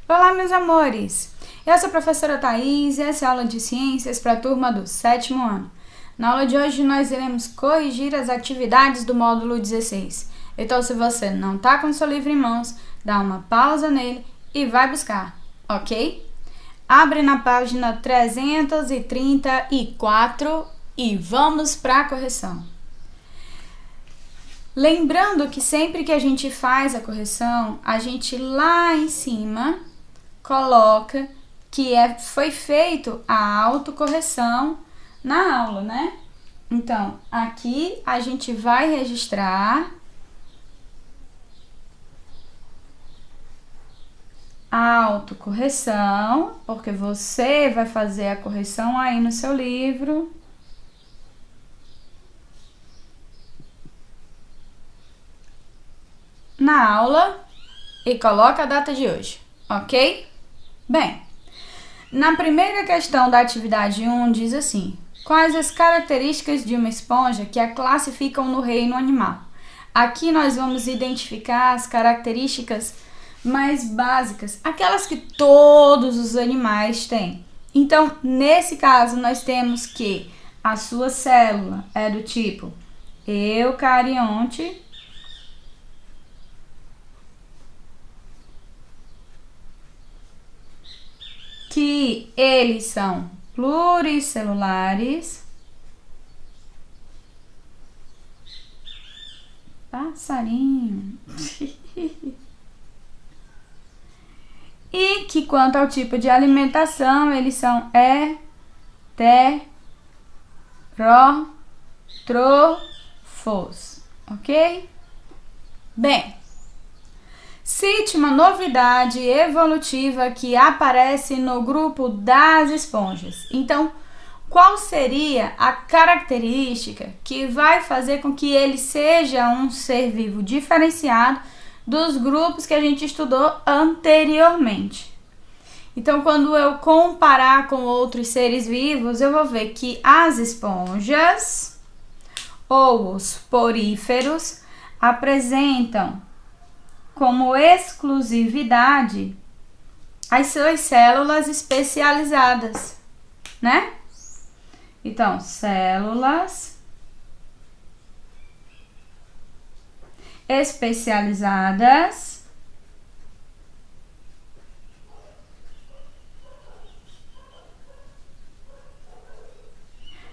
Olá, meus amores! Eu sou a professora Thaís e essa é a aula de ciências para a turma do 7º ano. Na aula de hoje, nós iremos corrigir as atividades do módulo 16. Então, se você não está com o seu livro em mãos, dá uma pausa nele e vai buscar, ok? Abre na página 334 e vamos para a correção. Lembrando que sempre que a gente faz a correção, a gente lá em cima coloca que foi feito a autocorreção na aula, né? Então, aqui a gente vai registrar a autocorreção, porque você vai fazer a correção aí no seu livro. Na aula e coloca a data de hoje, ok? Bem, na primeira questão da atividade 1 diz assim: quais as características de uma esponja que a classificam no reino animal? Aqui nós vamos identificar as características mais básicas, aquelas que todos os animais têm. Então, nesse caso, nós temos que a sua célula é do tipo eucarionte, que eles são pluricelulares, passarinho, e que quanto ao tipo de alimentação, eles são heterótrofos, ok? Bem, cite uma novidade evolutiva que aparece no grupo das esponjas. Então, qual seria a característica que vai fazer com que ele seja um ser vivo diferenciado dos grupos que a gente estudou anteriormente? Então, quando eu comparar com outros seres vivos, eu vou ver que as esponjas ou os poríferos apresentam como exclusividade as suas células especializadas, né? Então, células especializadas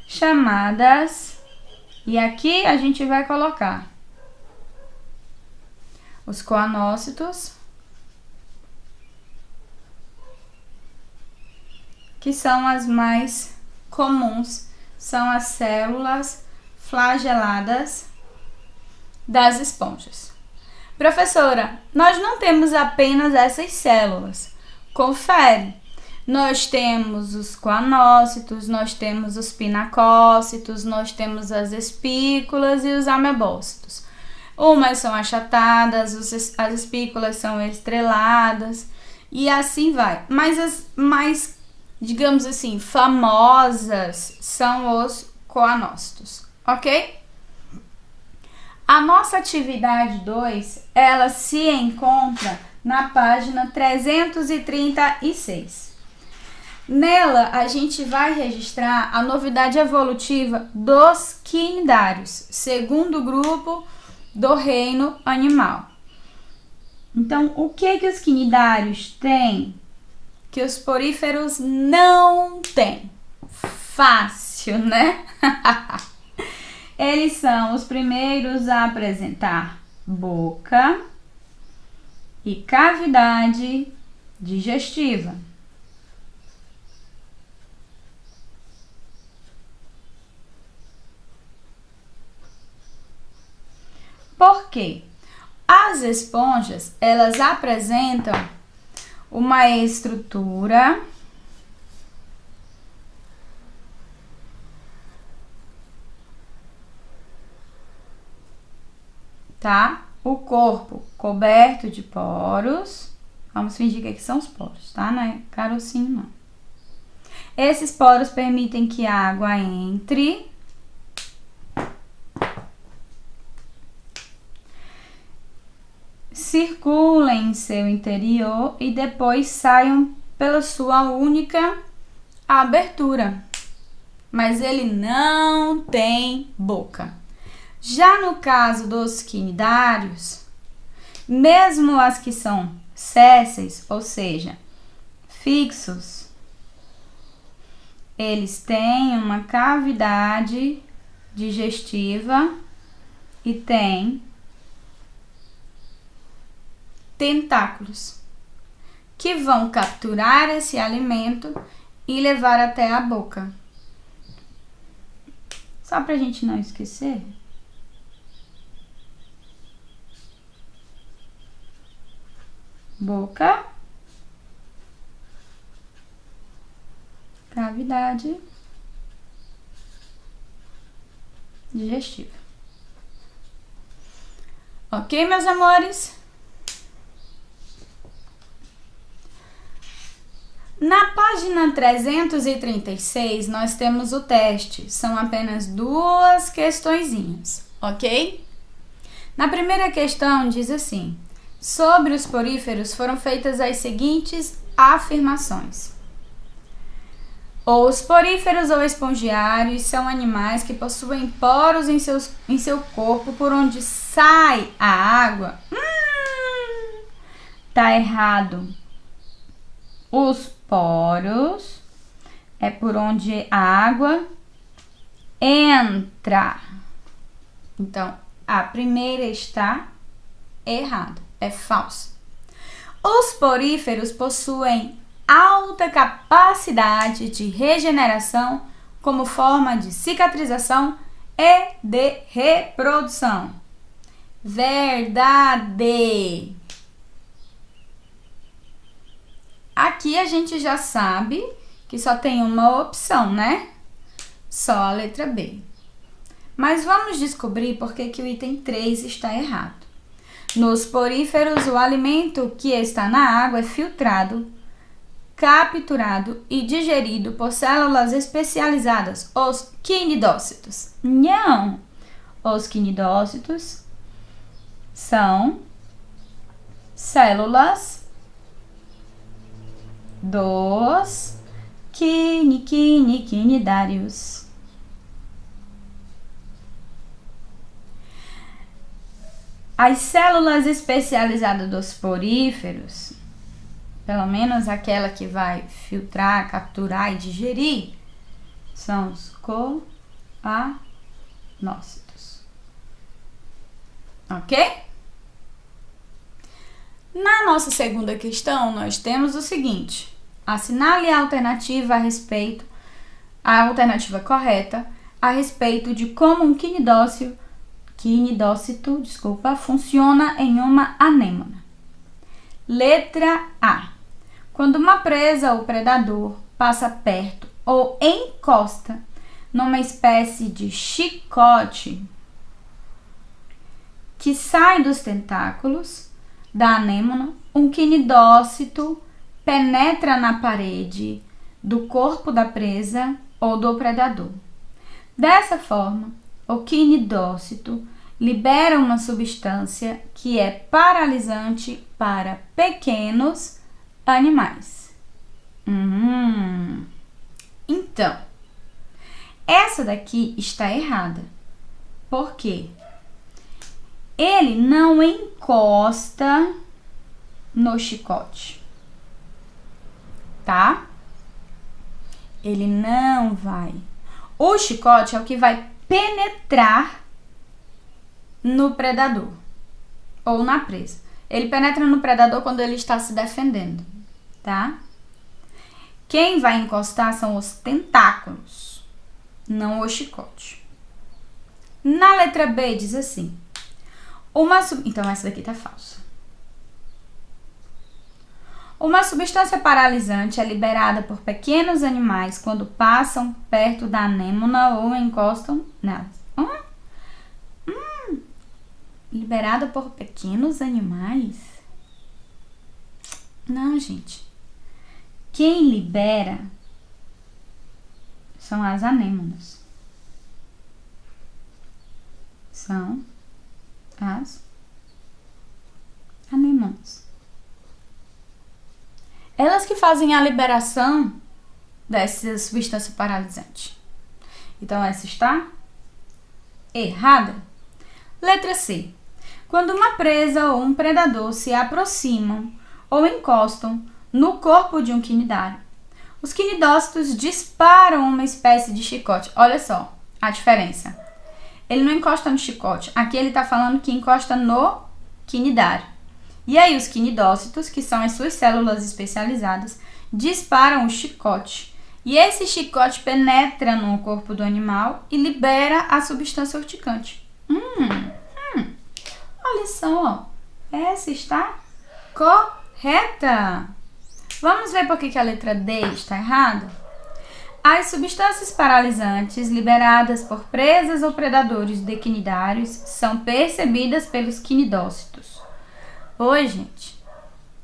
chamadas, e aqui a gente vai colocar os coanócitos, que são as mais comuns, são as células flageladas das esponjas. Professora, nós não temos apenas essas células. Confere. Nós temos os coanócitos, nós temos os pinacócitos, nós temos as espículas e os amebócitos. Umas são achatadas, as espículas são estreladas e assim vai. Mas as mais, digamos assim, famosas são os coanócitos, ok? A nossa atividade 2, ela se encontra na página 336. Nela, a gente vai registrar a novidade evolutiva dos quinidários, segundo grupo do reino animal. Então, o que os quinidários têm que os poríferos não têm? Fácil, né? Eles são os primeiros a apresentar boca e cavidade digestiva. Por quê? As esponjas, elas apresentam uma estrutura tá? O corpo coberto de poros. Vamos fingir que aqui são os poros, tá? Não é carocinho, não. Esses poros permitem que a água entre. circulem em seu interior e depois saiam pela sua única abertura. Mas ele não tem boca. Já no caso dos quinidários, mesmo as que são sésseis, ou seja, fixos, eles têm uma cavidade digestiva e têm tentáculos que vão capturar esse alimento e levar até a boca. Só pra gente não esquecer. Boca, cavidade digestiva. Ok, meus amores? Na página 336, nós temos o teste. São apenas 2 questõezinhas, ok? Na primeira questão diz assim: sobre os poríferos foram feitas as seguintes afirmações. Os poríferos ou espongiários são animais que possuem poros em seu corpo por onde sai a água. Tá errado. Os poros é por onde a água entra. Então, a primeira está errada, é falsa. Os poríferos possuem alta capacidade de regeneração como forma de cicatrização e de reprodução. Verdade! Aqui a gente já sabe que só tem uma opção, né? Só a letra B. Mas vamos descobrir por que o item 3 está errado. Nos poríferos, o alimento que está na água é filtrado, capturado e digerido por células especializadas, os quinidócitos. Não! Os quinidócitos são células dos quinidários. As células especializadas dos poríferos, pelo menos aquela que vai filtrar, capturar e digerir, são os coanócitos. Ok? Na nossa segunda questão, nós temos o seguinte: assinale a alternativa correta a respeito de como um quinidócito, funciona em uma anêmona. Letra A. Quando uma presa ou predador passa perto ou encosta numa espécie de chicote que sai dos tentáculos da anêmona, um quinidócito penetra na parede do corpo da presa ou do predador. Dessa forma, o quinidócito libera uma substância que é paralisante para pequenos animais. Então, essa daqui está errada. Por quê? Ele não encosta no chicote, tá? Ele não vai. O chicote é o que vai penetrar no predador ou na presa. Ele penetra no predador quando ele está se defendendo, tá? Quem vai encostar são os tentáculos, não o chicote. Na letra B diz assim: então essa daqui tá falsa. Uma substância paralisante é liberada por pequenos animais quando passam perto da anêmona ou encostam nelas. Liberada por pequenos animais? Não, gente. Quem libera são as anêmonas. São as anêmonas. humanos. Elas que fazem a liberação dessa substância paralisante. Então, essa está errada. Letra C. Quando uma presa ou um predador se aproximam ou encostam no corpo de um quinidário, os quinidócitos disparam uma espécie de chicote. Olha só a diferença. Ele não encosta no chicote. Aqui ele está falando que encosta no quinidário. E aí os quinidócitos, que são as suas células especializadas, disparam o chicote. E esse chicote penetra no corpo do animal e libera a substância urticante. Olha só, essa está correta. Vamos ver por que a letra D está errada? As substâncias paralisantes liberadas por presas ou predadores de quinidários são percebidas pelos quinidócitos. Oi, gente.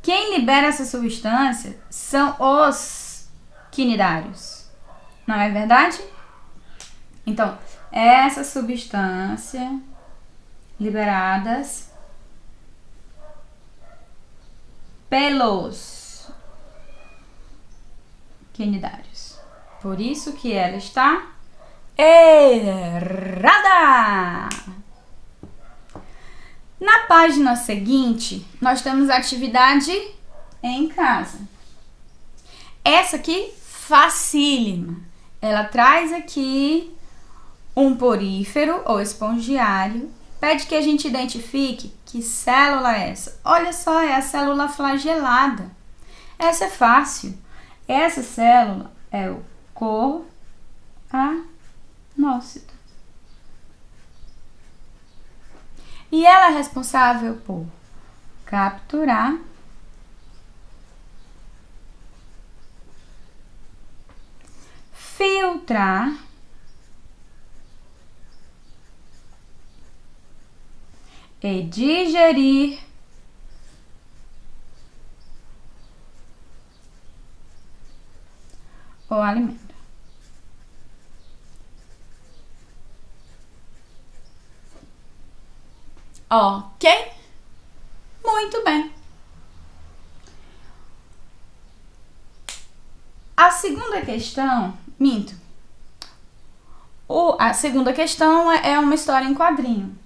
Quem libera essa substância são os quinidários. Não é verdade? Então, essa substância liberadas pelos quinidários. Por isso que ela está errada. Na página seguinte, nós temos a atividade em casa. Essa aqui, facílima. Ela traz aqui um porífero ou espongiário. Pede que a gente identifique que célula é essa. Olha só, é a célula flagelada. Essa é fácil. Essa célula é o coranócito. E ela é responsável por capturar, filtrar e digerir o alimento. Ok? Muito bem. A segunda questão, a segunda questão é uma história em quadrinho.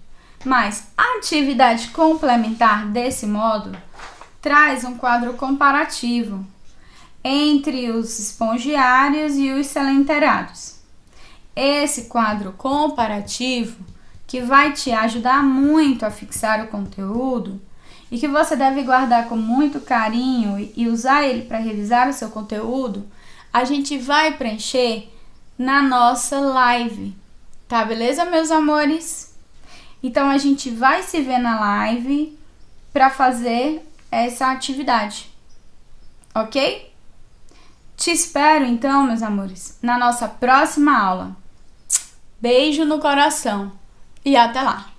Mas a atividade complementar desse módulo traz um quadro comparativo entre os espongiários e os selenterados. Esse quadro comparativo, que vai te ajudar muito a fixar o conteúdo e que você deve guardar com muito carinho e usar ele para revisar o seu conteúdo, a gente vai preencher na nossa live. Tá, beleza, meus amores? Então, a gente vai se ver na live para fazer essa atividade, ok? Te espero, então, meus amores, na nossa próxima aula. Beijo no coração e até lá!